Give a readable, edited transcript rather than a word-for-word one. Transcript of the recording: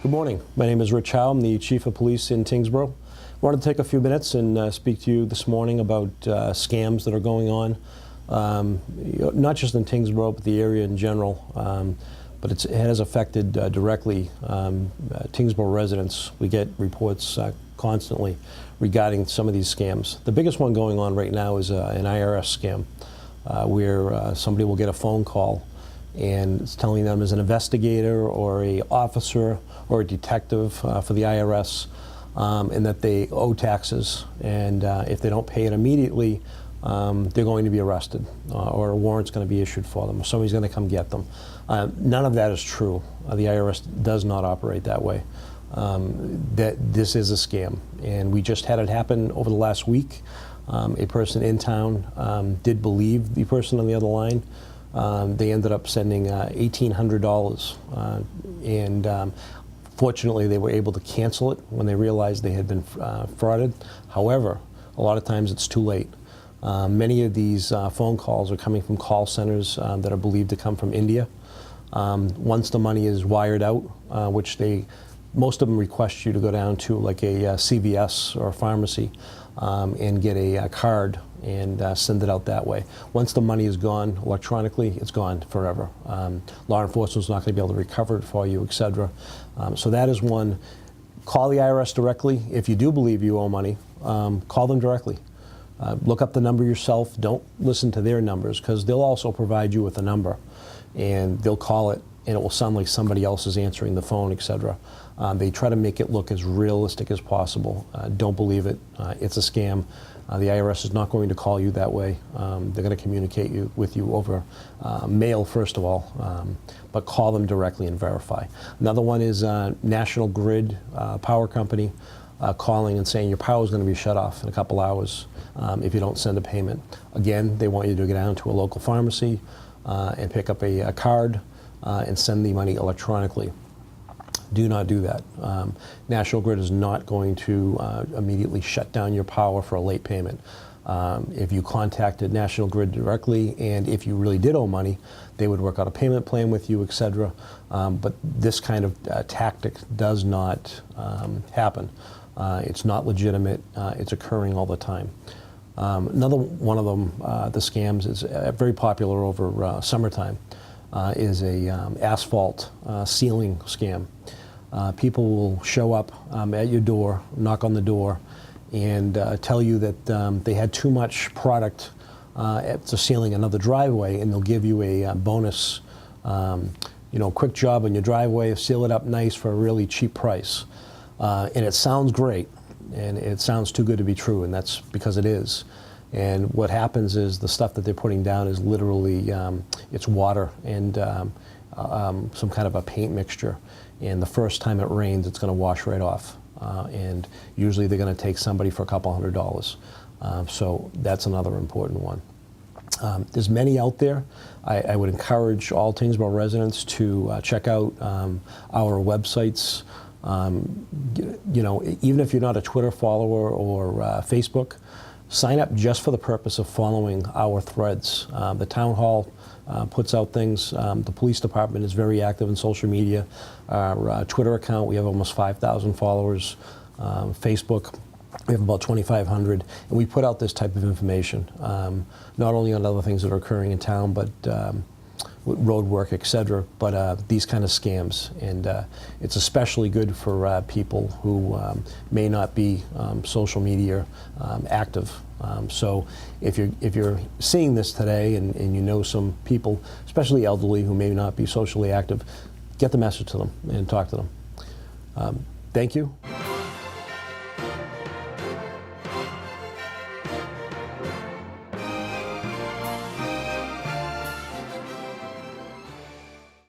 Good morning. My name is Rich Howe. I'm the Chief of Police in Tyngsborough. I wanted to take a few minutes and speak to you this morning about scams that are going on, not just in Tyngsborough, but the area in general. But it has affected directly Tyngsborough residents. We get reports constantly regarding some of these scams. The biggest one going on right now is an IRS scam, where somebody will get a phone call and it's telling them as an investigator or a officer or a detective for the IRS, and that they owe taxes, and if they don't pay it immediately, they're going to be arrested, or a warrant's going to be issued for them, or somebody's going to come get them. None of that is true. The IRS does not operate that way. This is a scam, and we just had it happen over the last week. A person in town did believe the person on the other line. They ended up sending $1,800, and fortunately they were able to cancel it when they realized they had been frauded. However, a lot of times it's too late. Many of these phone calls are coming from call centers that are believed to come from India. Once the money is wired out, which most of them request you to go down to like a CVS or a pharmacy and get a card and send it out that way. Once the money is gone electronically, it's gone forever. Law enforcement's not going to be able to recover it for you, etc. So that is one. Call the IRS directly. If you do believe you owe money, call them directly. Look up the number yourself. Don't listen to their numbers, because they'll also provide you with a number, and they'll call it, and it will sound like somebody else is answering the phone, etc. They try to make it look as realistic as possible. Don't believe it. It's a scam. The IRS is not going to call you that way. They're going to communicate with you over mail, first of all, but call them directly and verify. Another one is National Grid Power Company calling and saying your power is going to be shut off in a couple hours if you don't send a payment. Again, they want you to go down to a local pharmacy and pick up a card and send the money electronically. Do not do that. National Grid is not going to immediately shut down your power for a late payment. If you contacted National Grid directly, and if you really did owe money, they would work out a payment plan with you, etc. But this kind of tactic does not happen. It's not legitimate. It's occurring all the time. Another one of them, the scams, is very popular over summertime, is a asphalt ceiling scam. People will show up at your door, knock on the door, and tell you that they had too much product at the ceiling another driveway, and they'll give you a bonus, quick job on your driveway, seal it up nice for a really cheap price. And it sounds great, and it sounds too good to be true, and that's because it is. And what happens is the stuff that they're putting down is literally, it's water and some kind of a paint mixture. And the first time it rains, it's going to wash right off. And usually they're going to take somebody for a couple $100s. So that's another important one. There's many out there. I would encourage all Tyngsborough residents to check out our websites. Even if you're not a Twitter follower or Facebook, sign up just for the purpose of following our threads. The town hall puts out things. The police department is very active in social media. Our Twitter account, we have almost 5,000 followers. Facebook, we have about 2,500. And we put out this type of information, not only on other things that are occurring in town, but road work, etc., but these kind of scams. And it's especially good for people who may not be social media active. So if you're seeing this today and you know some people, especially elderly, who may not be socially active, get the message to them and talk to them. Thank you.